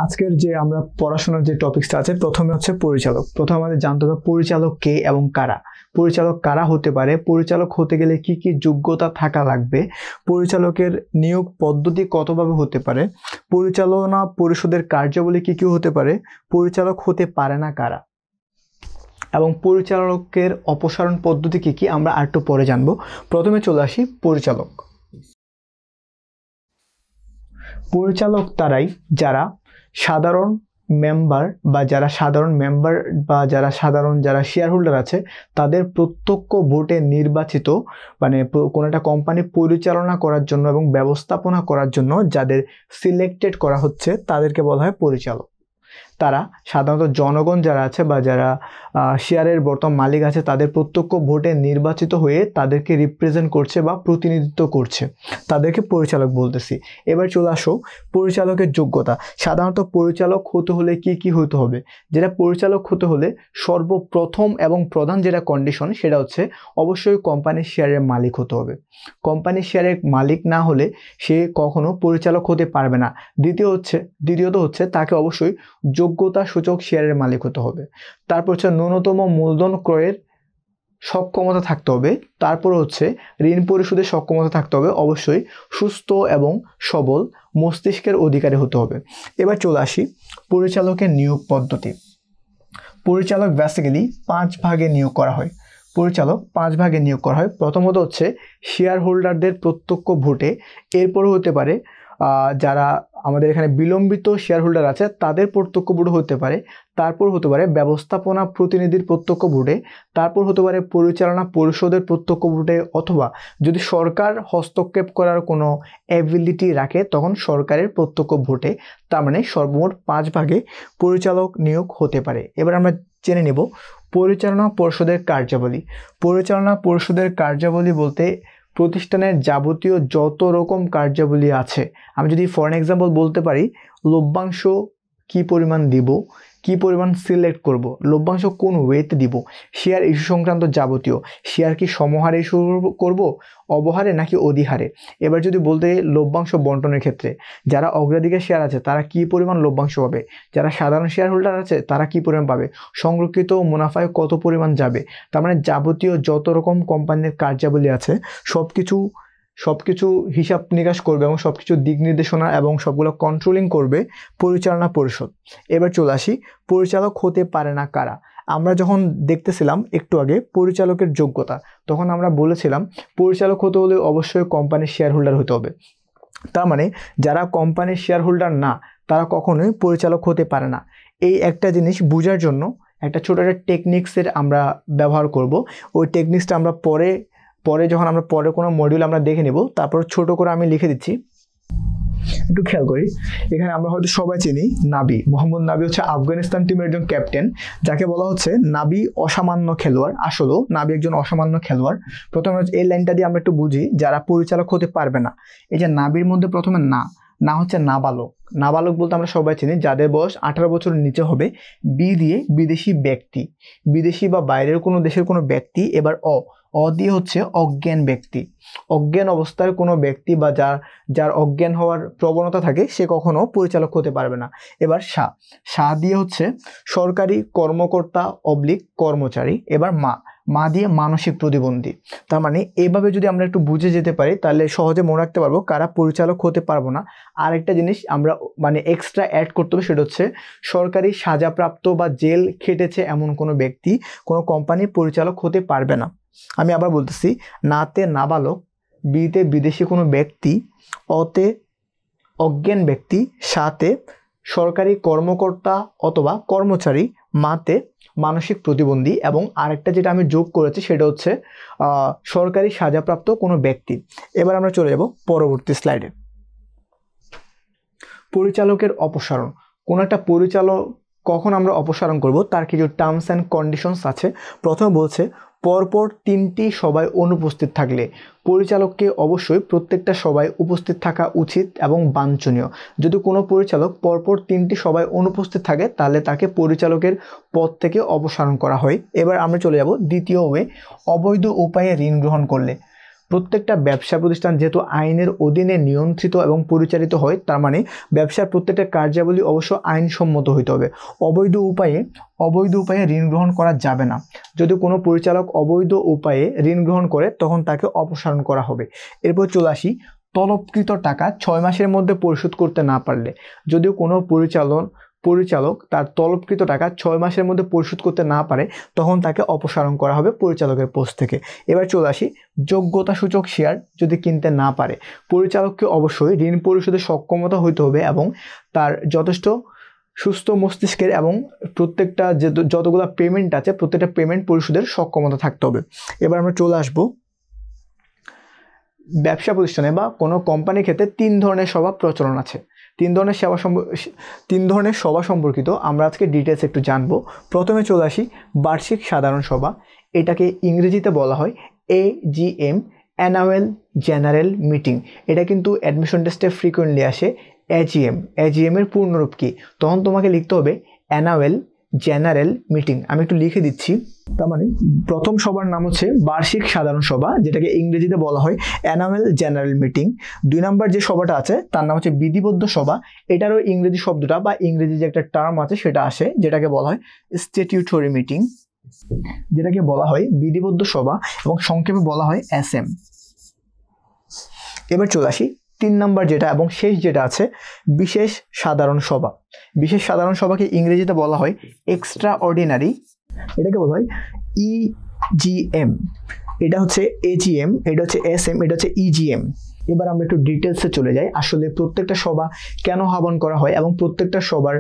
আজকের যে আমরা পড়াশোনার যে টপিকসটা আছে, প্রথমে হচ্ছে পরিচালক। প্রথমে আমাদের জানতে হবে পরিচালক কে এবং কারা। পরিচালক কারা হতে পারে, পরিচালক হতে গেলে কি কি যোগ্যতা থাকা লাগবে, পরিচালকের নিয়োগ পদ্ধতি কতভাবে হতে পারে, পরিচালনা পরিষদের কার্যাবলী কি কি হতে পারে, পরিচালক হতে পারে না কারা, এবং পরিচালকের অপসারণ পদ্ধতি কি কি আমরা আরেকটু পরে জানবো। প্রথমে চলে আসি পরিচালক। পরিচালক তারাই যারা সাধারণ মেম্বার যারা সাধারণ যারা শেয়ার হোল্ডার আছে তাদের প্রত্যক্ষ ভোটে নির্বাচিত, মানে কোনো একটা কোম্পানি পরিচালনা করার জন্য এবং ব্যবস্থাপনা করার জন্য যাদের সিলেক্টেড করা হচ্ছে তাদেরকে বলা হয় পরিচালক। তারা সাধারণত জনগণ যারা আছে বা যারা শেয়ারের বর্তমান মালিক আছে তাদের প্রত্যক্ষ ভোটে নির্বাচিত হয়ে তাদেরকে রিপ্রেজেন্ট করছে বা প্রতিনিধিত্ব করছে, তাদেরকে পরিচালক বলতেছি। এবার চলে আসো পরিচালকের যোগ্যতা। সাধারণত পরিচালক হতে হলে কি কি হতে হবে, যেটা পরিচালক হতে হলে সর্বপ্রথম এবং প্রধান যেটা কন্ডিশন সেটা হচ্ছে অবশ্যই কোম্পানির শেয়ারের মালিক হতে হবে। কোম্পানির শেয়ারের মালিক না হলে সে কখনো পরিচালক হতে পারবে না। দ্বিতীয়ত হচ্ছে তাকে অবশ্যই যোগ্যতা সূচক শেয়ারের মালিক হতে হবে। তারপর হচ্ছে ন্যূনতম মূলধন ক্রয়ের সক্ষমতা থাকতে হবে। তারপর হচ্ছে ঋণ পরিশোধের সক্ষমতা থাকতে হবে। অবশ্যই সুস্থ এবং সবল মস্তিষ্কের অধিকারী হতে হবে। এবার চলে আসি পরিচালকের নিয়োগ পদ্ধতি। পরিচালক বেসিক্যালি 5 ভাগে নিয়োগ করা হয়। প্রথমত হচ্ছে শেয়ার হোল্ডারদের প্রত্যক্ষ ভোটে, এরপর হতে পারে যারা আমাদের এখানে বিলম্বিত শেয়ার হোল্ডার আছে তাদের প্রত্যক্ষ ভোটে হতে পারে, তারপর হতে পারে ব্যবস্থাপনা প্রতিনিধির প্রত্যক্ষ ভোটে, তারপর হতে পারে পরিচালনা পরিষদের প্রত্যক্ষ ভোটে, অথবা যদি সরকার হস্তক্ষেপ করার কোনো অ্যাবিলিটি রাখে তখন সরকারের প্রত্যক্ষ ভোটে। তার মানে সর্বমোট 5 ভাগে পরিচালক নিয়োগ হতে পারে। এবার আমরা জেনে নেব পরিচালনা পরিষদের কার্যাবলী। পরিচালনা পরিষদের কার্যাবলী বলতে প্রতিষ্ঠানের যাবতীয় যত রকম কার্যাবলী আছে, আমি যদি ফর এক্সাম্পল বলতে পারি লভ্যাংশ কি পরিমাণ দিব, কি পরিমাণ সিলেক্ট করব, লভ্যাংশ কোন ওয়েতে দিব, শেয়ার ইস্যু সংক্রান্ত যাবতীয়, শেয়ার কি সমহারে ইস্যু করব, অবহারে নাকি অধিহারে। এবার যদি বলতে লভ্যাংশ বন্টনের ক্ষেত্রে যারা অগ্রাধিকার শেয়ার আছে তারা কি পরিমাণ লভ্যাংশ পাবে, যারা সাধারণ শেয়ার হোল্ডার আছে তারা কি পরিমাণ পাবে, সংরক্ষিত মুনাফায় কত পরিমাণ যাবে। তার মানে যাবতীয় যত রকম কোম্পানির কার্যাবলী আছে সবকিছু হিসাব নিকাশ করবে এবং সবকিছু দিক নির্দেশনা এবং সবগুলো কন্ট্রোলিং করবে পরিচালনা পরিষদ। এবার চলে আসি পরিচালক হতে পারে না কারা। আমরা যখন দেখতেছিলাম একটু আগে পরিচালকের যোগ্যতা, তখন আমরা বলেছিলাম পরিচালক হতে হলে অবশ্যই কোম্পানির শেয়ার হোল্ডার হতে হবে। তার মানে যারা কোম্পানির শেয়ার হোল্ডার না তারা কখনোই পরিচালক হতে পারে না। এই একটা জিনিস বোঝার জন্য একটা ছোট একটা টেকনিক্সের আমরা ব্যবহার করব। ওই টেকনিক্সটা আমরা পরে যখন আমরা পরে কোনো মডিউল আমরা দেখে নেব। তারপর ছোট করে আমি লিখে দিচ্ছি, একটু খেয়াল করি। এখানে আমরা হয়তো সবাই চিনি নাবি, মোহাম্মদ নাবি হচ্ছে আফগানিস্তান টিমের একজন ক্যাপ্টেন, যাকে বলা হচ্ছে নাবি অসামান্য খেলোয়াড়। আসলেও নাবি একজন অসামান্য খেলোয়াড়। প্রথমে এই লাইনটা দিয়ে আমরা একটু বুঝি যারা পরিচালক হতে পারবে না। এই যে নাবির মধ্যে প্রথমে না হচ্ছে নাবালক। নাবালক বলতে আমরা সবাই চিনি যাদের বয়স 18 বছরের নিচে হবে। বি দিয়ে বিদেশি ব্যক্তি, বিদেশি বা বাইরের কোনো দেশের কোনো ব্যক্তি। এবার অ দিয়ে হচ্ছে অজ্ঞান ব্যক্তি, অজ্ঞান অবস্থার কোনো ব্যক্তি বা যার অজ্ঞান হওয়ার প্রবণতা থাকে সে কখনো পরিচালক হতে পারবে না। এবার সা দিয়ে হচ্ছে সরকারি কর্মকর্তা কর্মচারী। এবার মা দিয়ে মানসিক প্রতিবন্ধী। তার মানে এইভাবে যদি আমরা একটু বুঝে যেতে পারি তাহলে সহজে মনে রাখতে পারবো কারা পরিচালক হতে পারবো না। আর একটা জিনিস আমরা মানে এক্সট্রা অ্যাড করতে হবে, সেটা হচ্ছে সরকারি সাজাপ্রাপ্ত বা জেল খেটেছে এমন কোনো ব্যক্তি কোনো কোম্পানির পরিচালক হতে পারবে না। আমি আবার বলতেছি, নাতে নাবালক, বিতে বিদেশি কোনো ব্যক্তি, অতে অজ্ঞান ব্যক্তি, সাতে সরকারি কর্মকর্তা অথবা কর্মচারী, মাতে মানসিক প্রতিবন্ধী, এবং আরেকটা যেটা আমি যোগ করেছি সেটা হচ্ছে সরকারি সাজাপ্রাপ্ত কোনো ব্যক্তি। এবার আমরা চলে যাব পরবর্তী স্লাইডে। পরিচালকের অপসারণ। কোনো একটা পরিচালক কখন আমরা অপসারণ করব তার কিছু টার্মস অ্যান্ড কন্ডিশনস আছে। প্রথমে বলছে পরপর 3টি সভায় অনুপস্থিত থাকলে পরিচালককে অবশ্যই প্রত্যেকটা সভায় উপস্থিত থাকা উচিত এবং বাঞ্ছনীয়। যদি কোনো পরিচালক পরপর 3টি সভায় অনুপস্থিত থাকে তাহলে তাকে পরিচালকের পদ থেকে অপসারণ করা হয়। এবার আমরা চলে যাব দ্বিতীয় ওয়ে, অবৈধ উপায়ে ঋণ গ্রহণ করলে। প্রত্যেকটা ব্যবসা প্রতিষ্ঠান যেহেতু আইনের অধীনে নিয়ন্ত্রিত এবং পরিচালিত হয়, তার মানে ব্যবসার প্রত্যেকটা কার্যাবলী অবশ্য আইনসম্মত হইতে হবে। অবৈধ উপায়ে ঋণ গ্রহণ করা যাবে না। যদি কোনো পরিচালক অবৈধ উপায়ে ঋণ গ্রহণ করে তখন তাকে অপসারণ করা হবে। এরপর চলে আসি, তলবকৃত টাকা 6 মাসের মধ্যে পরিশোধ করতে না পারলে। যদিও কোনো পরিচালক তার তলবকৃত টাকা 6 মাসের মধ্যে পরিশোধ করতে না পারে তখন তাকে অপসারণ করা হবে পরিচালকের পোস্ট থেকে। এবার চলে আসি, যোগ্যতা সূচক শেয়ার যদি কিনতে না পারে, পরিচালককে অবশ্যই ঋণ পরিশোধের সক্ষমতা হইতে হবে এবং তার যথেষ্ট সুস্থ মস্তিষ্কের এবং প্রত্যেকটা যতগুলো পেমেন্ট আছে প্রত্যেকটা পেমেন্ট পরিশোধের সক্ষমতা থাকতে হবে। এবার আমরা চলে আসবো ব্যবসা প্রতিষ্ঠানে বা কোনো কোম্পানির ক্ষেত্রে 3 ধরনের সভা প্রচলন আছে। 3 ধরনের সভা সম্পর্কিত আমরা আজকে ডিটেলস একটু জানবো। প্রথমে চলে আসি বার্ষিক সাধারণ সভা। এটাকে ইংরেজিতে বলা হয় AGM, অ্যানুয়াল জেনারেল মিটিং। এটা কিন্তু অ্যাডমিশন টেস্টে ফ্রিকোয়েন্টলি আসে। AGM এর পূর্ণরূপ কি? তখন তোমাকে লিখতে হবে অ্যানুয়াল জেনারেল মিটিং। আমি একটু লিখে দিচ্ছি। তার মানে প্রথম সভার নাম হচ্ছে বার্ষিক সাধারণ সভা, যেটাকে ইংরেজিতে বলা হয় অ্যানুয়াল জেনারেল মিটিং। 2 নম্বর যে সভাটা আছে তার নাম হচ্ছে বিধিবদ্ধ সভা। এটারও ইংরেজি শব্দটা বা ইংরেজি যে একটা টার্ম আছে সেটা আসে, যেটাকে বলা হয় স্ট্যাটিউটরি মিটিং, যেটাকে বলা হয় বিধিবদ্ধ সভা এবং সংক্ষেপে বলা হয় SM। এবার চলে আসি 3 নম্বর যেটা এবং শেষ যেটা আছে বিশেষ সাধারণ সভা। বিশেষ সাধারণ সভাকে ইংরেজিতে বলা হয় এক্সট্রা অর্ডিনারি, এটাকে বলা হয় EGM। এটা হচ্ছে AGM, এটা হচ্ছে SM, এটা হচ্ছে EGM। এবার আমরা একটু ডিটেলসে চলে যাই, আসলে প্রত্যেকটা সভা কেন আহ্বান করা হয় এবং প্রত্যেকটা সভার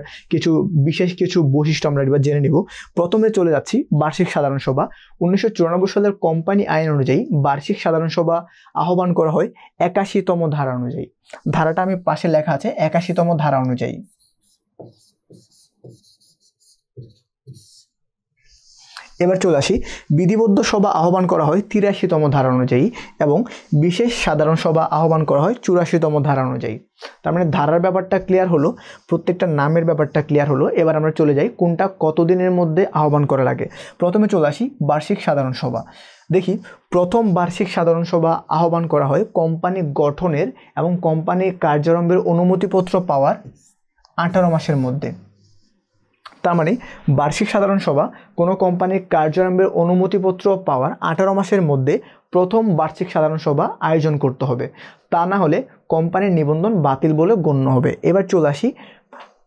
বিশেষ কিছু বৈশিষ্ট্য আমরা এবার জেনে নিব। প্রথমে চলে যাচ্ছি বার্ষিক সাধারণ সভা। 1994 সালের কোম্পানি আইন অনুযায়ী বার্ষিক সাধারণ সভা আহ্বান করা হয় 81তম ধারা অনুযায়ী। ধারাটা আমি পাশে লেখা আছে, 81তম ধারা অনুযায়ী। এবার চলে আসি, বিধিবদ্ধ সভা আহ্বান করা হয় 83তম ধারা অনুযায়ী এবং বিশেষ সাধারণ সভা আহ্বান করা হয় 84তম ধারা অনুযায়ী। তার মানে ধারার ব্যাপারটা ক্লিয়ার হলো, প্রত্যেকটা নামের ব্যাপারটা ক্লিয়ার হলো। এবার আমরা চলে যাই কোনটা কতদিনের মধ্যে আহ্বান করা লাগে। প্রথমে চলে আসি বার্ষিক সাধারণ সভা। দেখি, প্রথম বার্ষিক সাধারণ সভা আহ্বান করা হয় কোম্পানি গঠনের এবং কোম্পানির কার্যারম্ভের অনুমতিপত্র পাওয়ার 18 মাসের মধ্যে। তার মানে বার্ষিক সাধারণ সভা কোনো কোম্পানির কার্যারম্ভের অনুমতিপত্র পাওয়ার 18 মাসের মধ্যে প্রথম বার্ষিক সাধারণ সভা আয়োজন করতে হবে, তা না হলে কোম্পানির নিবন্ধন বাতিল বলে গণ্য হবে। এবার চলে আসি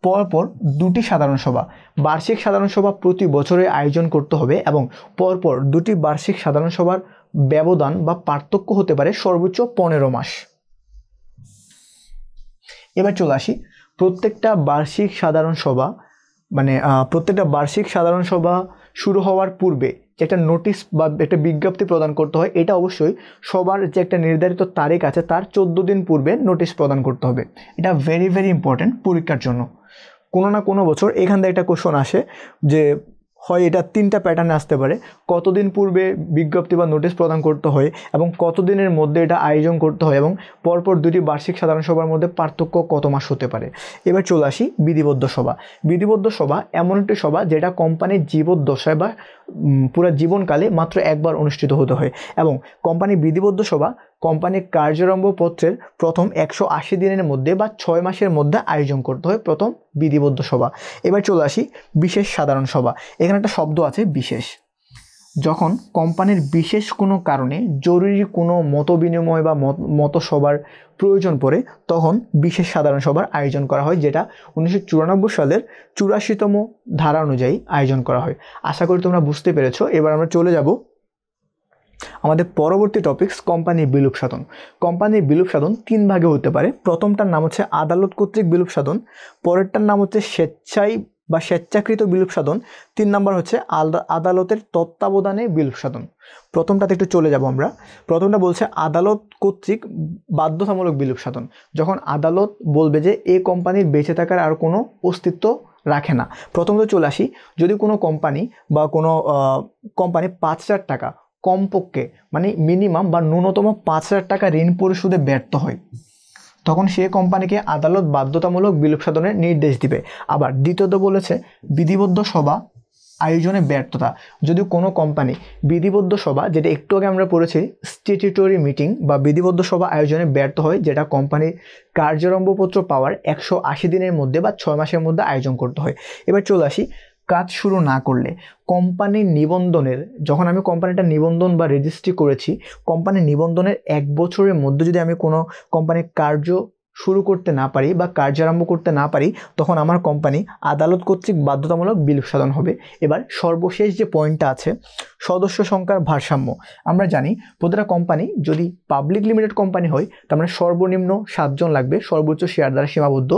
পরপর 2টি সাধারণ সভা। বার্ষিক সাধারণ সভা প্রতি বছরে আয়োজন করতে হবে এবং পরপর 2টি বার্ষিক সাধারণ সভার ব্যবধান বা পার্থক্য হতে পারে সর্বোচ্চ 15 মাস। এবার চলে আসি প্রত্যেকটা বার্ষিক সাধারণ সভা শুরু হওয়ার পূর্বে যে একটা নোটিশ বা একটা বিজ্ঞপ্তি প্রদান করতে হয়, এটা অবশ্যই সবার যে একটা নির্ধারিত তারিখ আছে তার 14 দিন পূর্বে নোটিশ প্রদান করতে হবে। এটা ভেরি ভেরি ইম্পর্টেন্ট পরীক্ষার জন্য। কোনো না কোনো বছর এখান থেকে একটা কোশ্চেন আসে যে হয় এটা 3টা প্যাটার্নে আসতে পারে, কতদিন পূর্বে বিজ্ঞপ্তি বা নোটিশ প্রদান করতে হয় এবং কতদিনের মধ্যে এটা আয়োজন করতে হয় এবং পরপর 2টি বার্ষিক সাধারণ সভার মধ্যে পার্থক্য কত মাস হতে পারে। এবার চলে আসি বিধিবদ্ধ সভা। বিধিবদ্ধ সভা এমন একটি সভা যেটা কোম্পানির জীবদ্দশায় বা পুরো জীবনকালে মাত্র একবার অনুষ্ঠিত হতে হয় এবং কোম্পানির বিধিবদ্ধ সভা কোম্পানির কার্যারম্ভ পত্রের প্রথম 180 দিনের মধ্যে বা 6 মাসের মধ্যে আয়োজন করতে হয় প্রথম বিধিবদ্ধ সভা। এবার চলে আসি বিশেষ সাধারণ সভা। এখানে একটা শব্দ আছে বিশেষ। যখন কোম্পানির বিশেষ কোনো কারণে জরুরি কোনো মত বিনিময় বা মতসভার প্রয়োজন পড়ে তখন বিশেষ সাধারণ সভার আয়োজন করা হয়, যেটা 1994 সালের 84তম ধারা অনুযায়ী আয়োজন করা হয়। আশা করি তোমরা বুঝতে পেরেছো। এবার আমরা চলে যাব আমাদের পরবর্তী টপিকস, কোম্পানির বিলুপ সাধন। কোম্পানির বিলুপ সাধন 3 ভাগে হতে পারে। প্রথমটার নাম হচ্ছে আদালত কর্তৃক বিলুপ সাধন, পরেরটার নাম হচ্ছে স্বেচ্ছাকৃত বিলুপ সাধন, 3 নম্বর হচ্ছে আদালতের তত্ত্বাবধানে বিলুপ সাধন। প্রথমটাতে একটু চলে যাব আমরা। প্রথমটা বলছে আদালত কর্তৃক বাধ্যতামূলক বিলুপ সাধন। যখন আদালত বলবে যে এই কোম্পানির বেঁচে থাকার আর কোনো অস্তিত্ব রাখে না। প্রথমত চলে আসি, যদি কোনো কোম্পানি বা কোনো কোম্পানি 5,000 টাকা কমপক্ষে মানে মিনিমাম বা ন্যূনতম 5,000 টাকা ঋণ পরিশোধে ব্যর্থ হয় তখন সে কোম্পানিকে আদালত বাধ্যতামূলক বিলুপ সাধনের নির্দেশ দিবে। আবার দ্বিতীয়ত বলেছে বিধিবদ্ধ সভা আয়োজনে ব্যর্থতা, যদি কোনো কোম্পানি বিধিবদ্ধ সভা, যেটা একটু আগে আমরা পড়েছি স্ট্যাটিউটরি মিটিং বা বিধিবদ্ধ সভা আয়োজনে ব্যর্থ হয়, যেটা কোম্পানির কার্যারম্ভপত্র পাওয়ার 180 দিনের মধ্যে বা 6 মাসের মধ্যে আয়োজন করতে হয়। এবার চলে আসি কাজ শুরু না করলে। কোম্পানির নিবন্ধনের, যখন আমি কোম্পানিটা নিবন্ধন বা রেজিস্ট্রি করেছি, কোম্পানির নিবন্ধনের 1 বছরের মধ্যে যদি আমি কোনো কোম্পানির কার্য শুরু করতে না পারি বা কার্যারম্ভ করতে না পারি, তখন আমার কোম্পানি আদালত কর্তৃক বাধ্যতামূলক বিলুপ সাধন হবে। এবার সর্বশেষ যে পয়েন্টটা আছে, সদস্য সংখ্যার ভারসাম্য। আমরা জানি প্রতিটা কোম্পানি যদি পাবলিক লিমিটেড কোম্পানি হয়, তার মানে সর্বনিম্ন 7 জন লাগবে, সর্বোচ্চ শেয়ার দ্বারা সীমাবদ্ধ।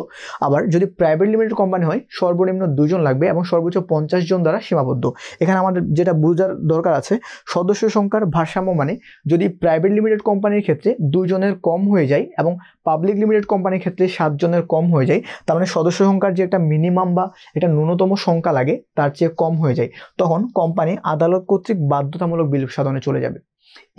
আবার যদি প্রাইভেট লিমিটেড কোম্পানি হয়, সর্বনিম্ন 2 জন লাগবে এবং সর্বোচ্চ 50 জন দ্বারা সীমাবদ্ধ। এখানে আমাদের যেটা বোঝার দরকার আছে, সদস্য সংখ্যার ভারসাম্য মানে যদি প্রাইভেট লিমিটেড কোম্পানির ক্ষেত্রে 2 জনের কম হয়ে যায় এবং পাবলিক লিমিটেড কোম্পানির ক্ষেত্রে 7 জনের কম হয়ে যায়, তার মানে সদস্য সংখ্যার যে একটা মিনিমাম বা এটা ন্যূনতম সংখ্যা লাগে তার চেয়ে কম হয়ে যায়, তখন কোম্পানি আদালত কর্তৃক বাধ্যতামূলক বিলুপ সাধনে চলে যাবে।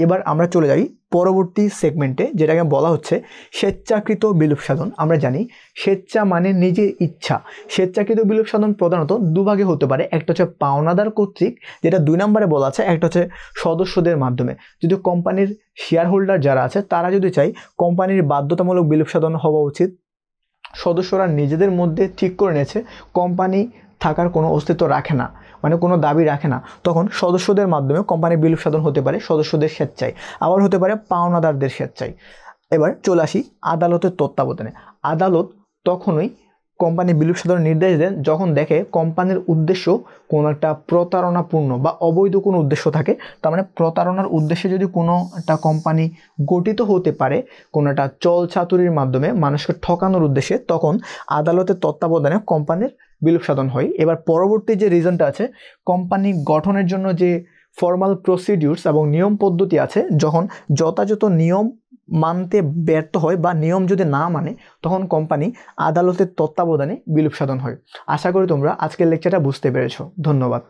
এবার আমরা চলে যাই পরবর্তী সেগমেন্টে, যেটাকে বলা হচ্ছে স্বেচ্ছাকৃত বিলুপ সাধন। আমরা জানি স্বেচ্ছা মানে নিজের ইচ্ছা। স্বেচ্ছাকৃত বিলুপ সাধন প্রধানত দুভাগে হতে পারে, একটা হচ্ছে পাওনাদার কর্তৃক, যেটা 2 নম্বরে বলা আছে, একটা হচ্ছে সদস্যদের মাধ্যমে। যদি কোম্পানির শেয়ার হোল্ডার যারা আছে তারা যদি চাই কোম্পানির বাধ্যতামূলক বিলুপ সাধন হওয়া উচিত, সদস্যরা নিজেদের মধ্যে ঠিক করে নিয়েছে কোম্পানি থাকার কোনো অস্তিত্ব রাখে না, মানে কোনো দাবি রাখে না, তখন সদস্যদের মাধ্যমে কোম্পানির বিলুপ সাধন হতে পারে সদস্যদের স্বেচ্ছায়, আবার হতে পারে পাওনাদারদের স্বেচ্ছায়। এবার চলে আসি আদালতের তত্ত্বাবধানে। আদালত তখনই কোম্পানি বিলুপ সাধনের নির্দেশ দেন যখন দেখে কোম্পানির উদ্দেশ্য কোনো একটা প্রতারণাপূর্ণ বা অবৈধ কোনো উদ্দেশ্য থাকে। তার মানে প্রতারণার উদ্দেশ্যে যদি কোনো একটা কোম্পানি গঠিত হতে পারে কোনো একটা চল চাতুরির মাধ্যমে মানুষকে ঠকানোর উদ্দেশ্যে, তখন আদালতের তত্ত্বাবধানে কোম্পানির বিলুপ সাধন হয়। এবার পরবর্তী যে রিজনটা আছে, কোম্পানি গঠনের জন্য যে ফর্মাল প্রসিডিউরস এবং নিয়ম পদ্ধতি আছে, যখন যথাযথ নিয়ম মানতে ব্যর্থ হয় বা নিয়ম যদি না মানে, তখন কোম্পানি আদালতের তত্ত্বাবধানে বিলুপ সাধন হয়। আশা করি তোমরা আজকের লেকচারটা বুঝতে পেরেছো। ধন্যবাদ।